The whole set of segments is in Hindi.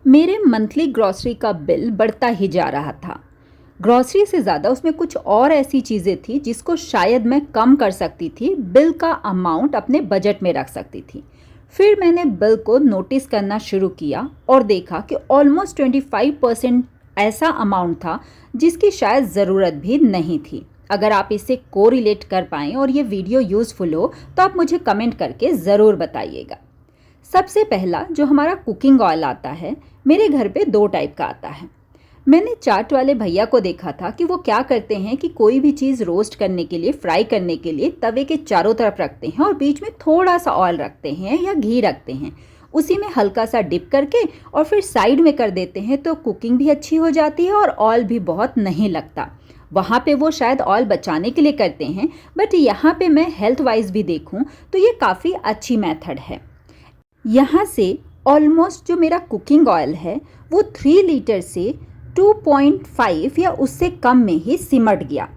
मेरे मंथली ग्रॉसरी का बिल बढ़ता ही जा रहा था। ग्रॉसरी से ज़्यादा उसमें कुछ और ऐसी चीज़ें थी जिसको शायद मैं कम कर सकती थी, बिल का अमाउंट अपने बजट में रख सकती थी। फिर मैंने बिल को नोटिस करना शुरू किया और देखा कि ऑलमोस्ट 25% ऐसा अमाउंट था जिसकी शायद ज़रूरत भी नहीं थी। अगर आप इससे कोरिलेट कर पाएँ और ये वीडियो यूज़फुल हो तो आप मुझे कमेंट करके ज़रूर बताइएगा। सबसे पहला जो हमारा कुकिंग ऑयल आता है, मेरे घर पे 2 टाइप का आता है। मैंने चाट वाले भैया को देखा था कि वो क्या करते हैं कि कोई भी चीज़ रोस्ट करने के लिए, फ्राई करने के लिए तवे के चारों तरफ रखते हैं और बीच में थोड़ा सा ऑयल रखते हैं या घी रखते हैं। उसी में हल्का सा डिप करके और फिर साइड में कर देते हैं, तो कुकिंग भी अच्छी हो जाती है और ऑयल भी बहुत नहीं लगता। वहाँ पे वो शायद ऑयल बचाने के लिए करते हैं, बट यहाँ पे मैं हेल्थ वाइज भी देखूँ तो ये काफ़ी अच्छी मेथड है। यहाँ से ऑलमोस्ट जो मेरा कुकिंग ऑयल है वो 3 लीटर से 2.5 या उससे कम में ही सिमट गया।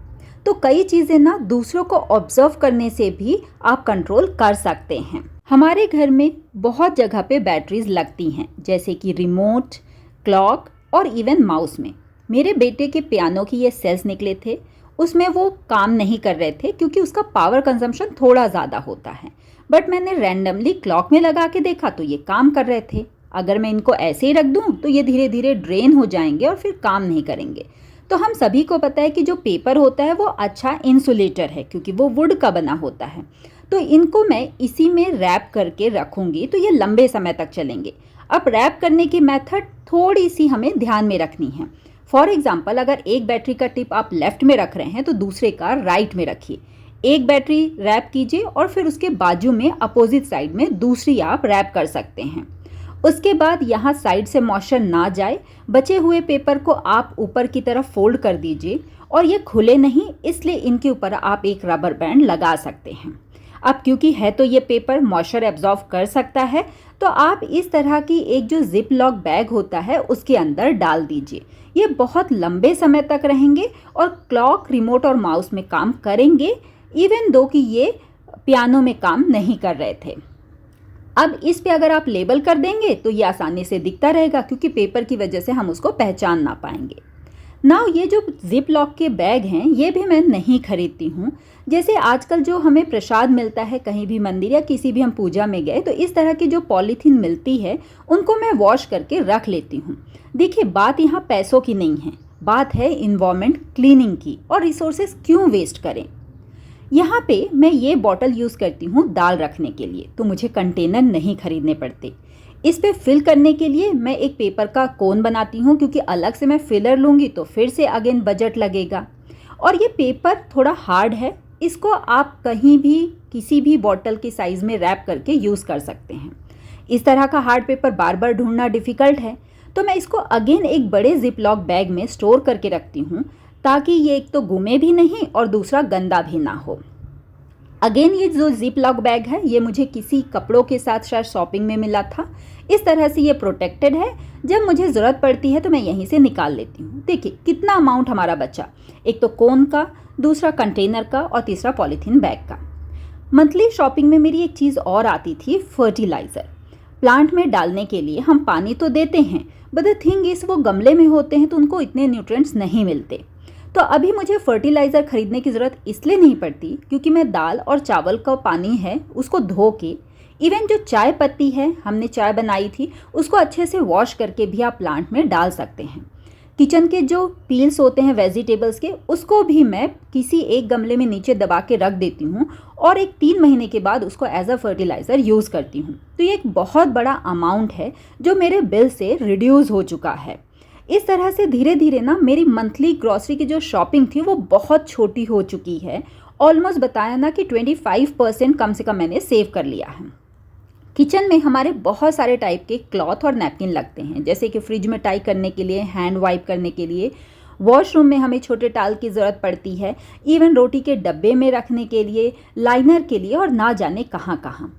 तो कई चीज़ें ना दूसरों को ऑब्जर्व करने से भी आप कंट्रोल कर सकते हैं। हमारे घर में बहुत जगह पे बैटरीज लगती हैं, जैसे कि रिमोट, क्लॉक और इवन माउस में। मेरे बेटे के पियानो की ये सेल्स निकले थे, उसमें वो काम नहीं कर रहे थे क्योंकि उसका पावर कंजम्पशन थोड़ा ज़्यादा होता है। बट मैंने रैंडमली क्लॉक में लगा के देखा तो ये काम कर रहे थे। अगर मैं इनको ऐसे ही रख दूं तो ये धीरे धीरे ड्रेन हो जाएंगे और फिर काम नहीं करेंगे। तो हम सभी को पता है कि जो पेपर होता है वो अच्छा इंसुलेटर है क्योंकि वो वुड का बना होता है। तो इनको मैं इसी में रैप करके रखूंगी तो ये लंबे समय तक चलेंगे। अब रैप करने की मेथड थोड़ी सी हमें ध्यान में रखनी है। फॉर एग्जाम्पल, अगर एक बैटरी का टिप आप लेफ्ट में रख रहे हैं तो दूसरे का राइट में रखिए। एक बैटरी रैप कीजिए और फिर उसके बाजू में अपोजिट साइड में दूसरी आप रैप कर सकते हैं। उसके बाद यहाँ साइड से मॉइस्चर ना जाए, बचे हुए पेपर को आप ऊपर की तरफ फोल्ड कर दीजिए और ये खुले नहीं, इसलिए इनके ऊपर आप एक रबर बैंड लगा सकते हैं। अब क्योंकि है तो ये पेपर मॉइस्चर एब्जॉर्ब कर सकता है, तो आप इस तरह की एक जो जिप लॉक बैग होता है उसके अंदर डाल दीजिए। ये बहुत लंबे समय तक रहेंगे और क्लॉक, रिमोट और माउस में काम करेंगे, इवन दो कि ये पियानो में काम नहीं कर रहे थे। अब इस पे अगर आप लेबल कर देंगे तो ये आसानी से दिखता रहेगा क्योंकि पेपर की वजह से हम उसको पहचान ना पाएंगे। नाउ ये जो जिप लॉक के बैग हैं ये भी मैं नहीं खरीदती हूँ। जैसे आजकल जो हमें प्रसाद मिलता है कहीं भी मंदिर या किसी भी हम पूजा में गए तो इस तरह की जो पॉलीथीन मिलती है उनको मैं वॉश करके रख लेती हूँ। देखिए, बात यहाँ पैसों की नहीं है, बात है इन्वायरमेंट क्लीनिंग की। और रिसोर्सेज क्यों वेस्ट करें। यहाँ पे मैं ये बॉटल यूज़ करती हूँ दाल रखने के लिए, तो मुझे कंटेनर नहीं खरीदने पड़ते। इस पे फिल करने के लिए मैं एक पेपर का कोन बनाती हूँ क्योंकि अलग से मैं फिलर लूँगी तो फिर से अगेन बजट लगेगा। और ये पेपर थोड़ा हार्ड है, इसको आप कहीं भी किसी भी बॉटल के साइज़ में रैप करके यूज़ कर सकते हैं। इस तरह का हार्ड पेपर बार बार ढूंढना डिफ़िकल्ट है, तो मैं इसको अगेन एक बड़े जिप लॉक बैग में स्टोर करके रखती हूँ ताकि ये एक तो घूमे भी नहीं और दूसरा गंदा भी ना हो। अगेन ये जो जिप लॉक बैग है ये मुझे किसी कपड़ों के साथ शायद शॉपिंग में मिला था। इस तरह से ये प्रोटेक्टेड है, जब मुझे ज़रूरत पड़ती है तो मैं यहीं से निकाल लेती हूँ। देखिए कितना अमाउंट हमारा बचा, एक तो कोन का, दूसरा कंटेनर का और तीसरा पॉलीथीन बैग का। मंथली शॉपिंग में मेरी एक चीज़ और आती थी, फर्टिलाइज़र। प्लांट में डालने के लिए हम पानी तो देते हैं, बट द थिंग इज़ वो गमले में होते हैं तो उनको इतने न्यूट्रिएंट्स नहीं मिलते। तो अभी मुझे फर्टिलाइज़र खरीदने की ज़रूरत इसलिए नहीं पड़ती क्योंकि मैं दाल और चावल का पानी है उसको धो के, इवन जो चाय पत्ती है हमने चाय बनाई थी उसको अच्छे से वॉश करके भी आप प्लांट में डाल सकते हैं। किचन के जो पील्स होते हैं वेजिटेबल्स के, उसको भी मैं किसी एक गमले में नीचे दबा के रख देती हूँ और एक 3 महीने के बाद उसको एज अ फर्टिलाइज़र यूज़ करती हूँ। तो ये एक बहुत बड़ा अमाउंट है जो मेरे बिल से रिड्यूस हो चुका है। इस तरह से धीरे धीरे ना मेरी मंथली ग्रॉसरी की जो शॉपिंग थी वो बहुत छोटी हो चुकी है। ऑलमोस्ट बताया ना कि 25% कम से कम मैंने सेव कर लिया है। किचन में हमारे बहुत सारे टाइप के क्लॉथ और नैपकिन लगते हैं, जैसे कि फ्रिज में टाई करने के लिए, हैंड वाइप करने के लिए, वॉशरूम में हमें छोटे टाल की ज़रूरत पड़ती है, इवन रोटी के डब्बे में रखने के लिए, लाइनर के लिए और ना जाने कहाँ कहाँ।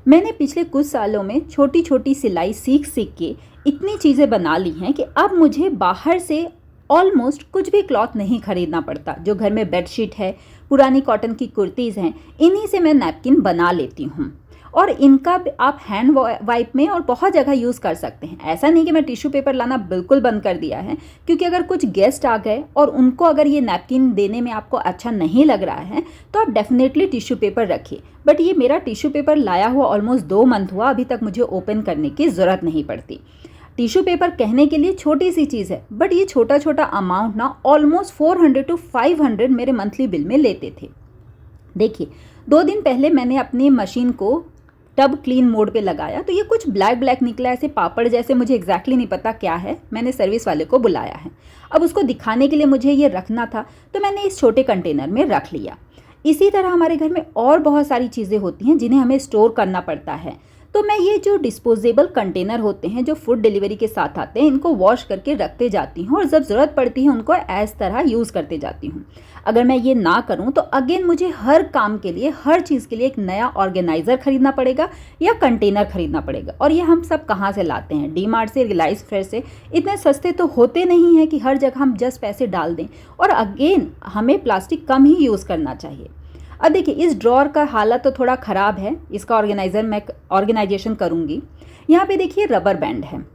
मैंने पिछले कुछ सालों में छोटी छोटी सिलाई सीख सीख के इतनी चीज़ें बना ली हैं कि अब मुझे बाहर से ऑलमोस्ट कुछ भी क्लॉथ नहीं खरीदना पड़ता। जो घर में बेडशीट है, पुरानी कॉटन की कुर्तीज़ हैं, इन्हीं से मैं नैपकिन बना लेती हूँ। और इनका आप हैंड वाइप में और बहुत जगह यूज़ कर सकते हैं। ऐसा नहीं कि मैं टिश्यू पेपर लाना बिल्कुल बंद कर दिया है, क्योंकि अगर कुछ गेस्ट आ गए और उनको अगर ये नैपकिन देने में आपको अच्छा नहीं लग रहा है तो आप डेफिनेटली टिश्यू पेपर रखिए। बट ये मेरा टिश्यू पेपर लाया हुआ ऑलमोस्ट 2 मंथ हुआ, अभी तक मुझे ओपन करने की ज़रूरत नहीं पड़ती। टिश्यू पेपर कहने के लिए छोटी सी चीज़ है, बट ये छोटा छोटा अमाउंट ना ऑलमोस्ट 400 to 500 मेरे मंथली बिल में लेते थे। देखिए 2 दिन पहले मैंने अपनी मशीन को टब क्लीन मोड पे लगाया तो ये कुछ ब्लैक ब्लैक निकला, ऐसे पापड़ जैसे, मुझे एग्जैक्टली नहीं पता क्या है। मैंने सर्विस वाले को बुलाया है, अब उसको दिखाने के लिए मुझे ये रखना था तो मैंने इस छोटे कंटेनर में रख लिया। इसी तरह हमारे घर में और बहुत सारी चीज़ें होती हैं जिन्हें हमें स्टोर करना पड़ता है, तो मैं ये जो डिस्पोजेबल कंटेनर होते हैं जो फूड डिलीवरी के साथ आते हैं, इनको वॉश करके रखते जाती हूँ और जब ज़रूरत पड़ती है उनको इस तरह यूज़ करते जाती हूँ। अगर मैं ये ना करूँ तो अगेन मुझे हर काम के लिए, हर चीज़ के लिए एक नया ऑर्गेनाइज़र खरीदना पड़ेगा या कंटेनर खरीदना पड़ेगा। और ये हम सब कहाँ से लाते हैं? डी मार्ट से, रिलायंस फ्रेश से। इतने सस्ते तो होते नहीं हैं कि हर जगह हम जस्ट पैसे डाल दें। और अगेन हमें प्लास्टिक कम ही यूज़ करना चाहिए। अब देखिए इस ड्रॉर का हालत तो थोड़ा ख़राब है, इसका ऑर्गेनाइजेशन करूँगी। यहाँ पे देखिए रबर बैंड है।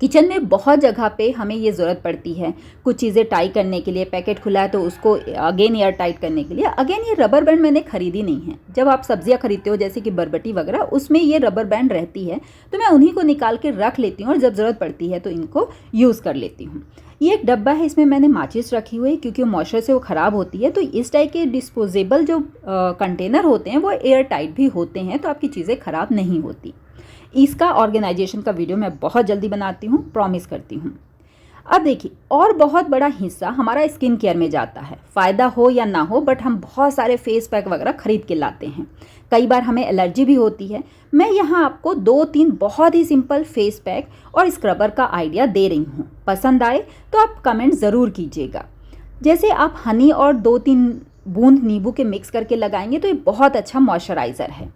किचन में बहुत जगह पे हमें ये ज़रूरत पड़ती है कुछ चीज़ें टाई करने के लिए। पैकेट खुला है तो उसको अगेन एयर टाइट करने के लिए। अगेन ये रबर बैंड मैंने खरीदी नहीं है। जब आप सब्जियां खरीदते हो जैसे कि बरबटी वगैरह, उसमें ये रबर बैंड रहती है तो मैं उन्हीं को निकाल के रख लेती हूँ और जब ज़रूरत पड़ती है तो इनको यूज़ कर लेती हूँ। ये एक डब्बा है, इसमें मैंने माचिस रखी हुई है क्योंकि मॉइस्चर से वो ख़राब होती है। तो इस टाइप के डिस्पोजेबल जो कंटेनर होते हैं वो एयर टाइट भी होते हैं, तो आपकी चीज़ें ख़राब नहीं होती। इसका ऑर्गेनाइजेशन का वीडियो मैं बहुत जल्दी बनाती हूँ, प्रॉमिस करती हूँ। अब देखिए और बहुत बड़ा हिस्सा हमारा स्किन केयर में जाता है। फ़ायदा हो या ना हो, बट हम बहुत सारे फेस पैक वगैरह खरीद के लाते हैं। कई बार हमें एलर्जी भी होती है। मैं यहाँ आपको 2-3 बहुत ही सिंपल फेस पैक और स्क्रबर का आइडिया दे रही हूँ। पसंद आए तो आप कमेंट ज़रूर कीजिएगा। जैसे आप हनी और 2-3 बूंद नींबू के मिक्स करके लगाएंगे तो ये बहुत अच्छा मॉइस्चराइज़र है।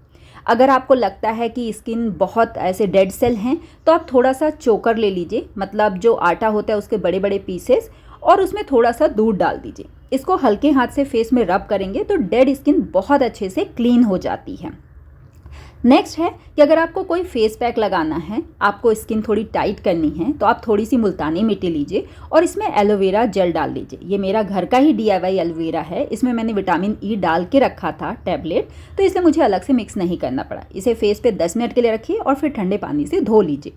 अगर आपको लगता है कि स्किन बहुत ऐसे डेड सेल हैं तो आप थोड़ा सा चोकर ले लीजिए, मतलब जो आटा होता है उसके बड़े बड़े पीसेस, और उसमें थोड़ा सा दूध डाल दीजिए। इसको हल्के हाथ से फेस में रब करेंगे तो डेड स्किन बहुत अच्छे से क्लीन हो जाती है। नेक्स्ट है कि अगर आपको कोई फेस पैक लगाना है, आपको स्किन थोड़ी टाइट करनी है, तो आप थोड़ी सी मुल्तानी मिट्टी लीजिए और इसमें एलोवेरा जेल डाल दीजिए। ये मेरा घर का ही DIY एलोवेरा है। इसमें मैंने विटामिन E डाल के रखा था टैबलेट, तो इसलिए मुझे अलग से मिक्स नहीं करना पड़ा। इसे फेस पे 10 मिनट के लिए रखिए और फिर ठंडे पानी से धो लीजिए।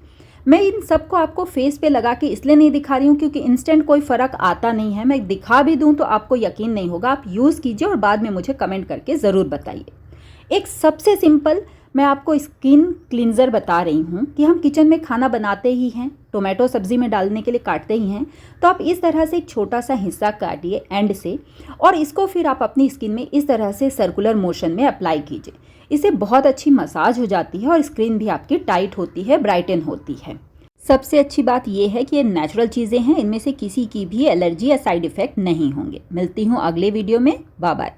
मैं इन सबको आपको फेस पे लगा के इसलिए नहीं दिखा रही हूँ क्योंकि इंस्टेंट कोई फ़र्क आता नहीं है। मैं दिखा भी दूँ तो आपको यकीन नहीं होगा। आप यूज़ कीजिए और बाद में मुझे कमेंट करके ज़रूर बताइए। एक सबसे सिंपल मैं आपको स्किन क्लींजर बता रही हूँ कि हम किचन में खाना बनाते ही हैं, टोमेटो सब्ज़ी में डालने के लिए काटते ही हैं, तो आप इस तरह से एक छोटा सा हिस्सा काटिए एंड से, और इसको फिर आप अपनी स्किन में इस तरह से सर्कुलर मोशन में अप्लाई कीजिए। इससे बहुत अच्छी मसाज हो जाती है और स्किन भी आपकी टाइट होती है, ब्राइटन होती है। सबसे अच्छी बात यह है कि ये नेचुरल चीज़ें हैं, इनमें से किसी की भी एलर्जी या साइड इफ़ेक्ट नहीं होंगे। मिलती हूँ अगले वीडियो में। Bye bye.